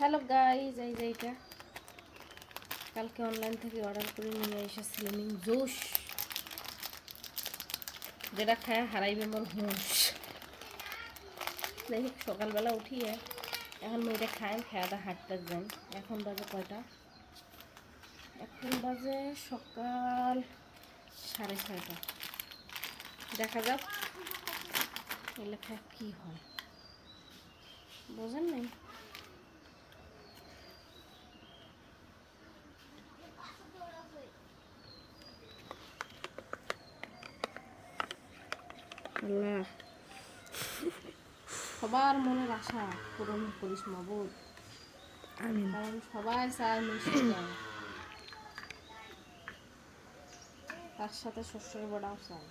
Hello guys, এই যে এটা কালকে অনলাইন থেকে অর্ডার করে নিয়ে এসেছিলাম জুস, যেটা খায় হারাইবে মোর হুঁশ। যাই হোক, সকালবেলা উঠিয়ে এখন মেয়েটা খায়, খেয়াটা হাঁটতে যাই। এখন বাজে কয়টা? এখন বাজে সকাল 6:30। দেখা যাক এই লেখা কী হয়, বোঝেন নাই। আল্লাহ সবার মনের আশা পূরণ করিস মাবুদ, আমিন। কারণ সবাই চায় মিষ্টি চায়, তার সাথে শ্বশুর বড়াও চায়।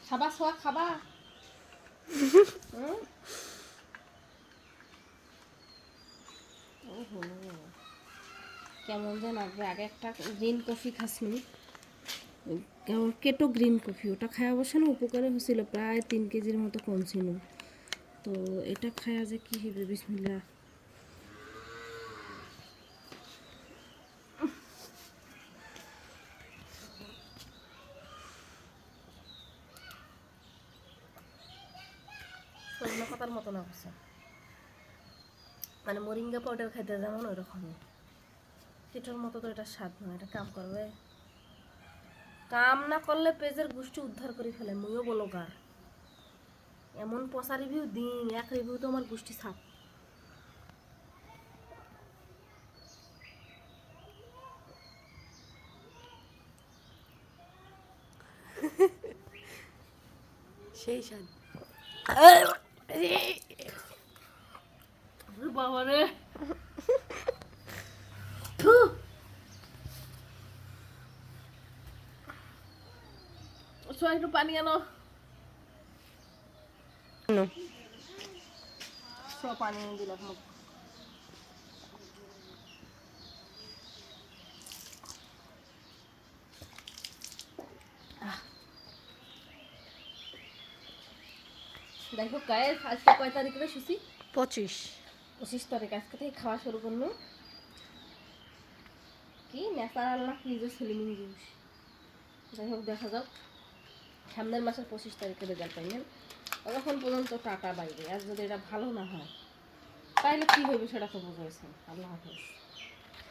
খাবা সোয়া খাবা? ওহো, কেমন যেন লাগবে। আগে একটা গ্রিন কফি খাসনি, কেটো গ্রিন কফি, ওটা খাওয়া বসে না উপকারে হয়েছিল, প্রায় 3 কেজির মতো কমছিল। তো এটা খায়া যে কি হবে, বিসমিল্লাহ। সজনা পাতার মতো না হচ্ছে, মানে মরিঙ্গা পাউডার খাইতে যেমন ওই রকমই, কেটোর মতো তো এটা স্বাদ নয়। এটা কাম করবে, কাম না করলে পেজের গোষ্ঠী উদ্ধার করে ফেলে। মুইও বলো কার এমন পচা রিভিউ দিন, এক রিভিউ তো আমার গোষ্ঠী ছাপ। সেই স্বাদ বাবা রে। একটু পানি আনো, পানি এনে দিলাম। দেখো গায়ে আজকে কয় তারিখ রে শুছি? 25 তারিখ। আজকে থেকে খাওয়া শুরু করলো কি ন্যাচারাল না ফ্রিজের সিলিমিং জুস। যাই হোক, দেখা যাক সামনের মাসের 25 তারিখে রেজাল্ট পাইলেন, তখন পর্যন্ত টাকা বাইরে। আর যদি এটা ভালো না হয় তাহলে কী হইবে সেটা তো বুঝেছেন। আল্লাহ হাফেজ।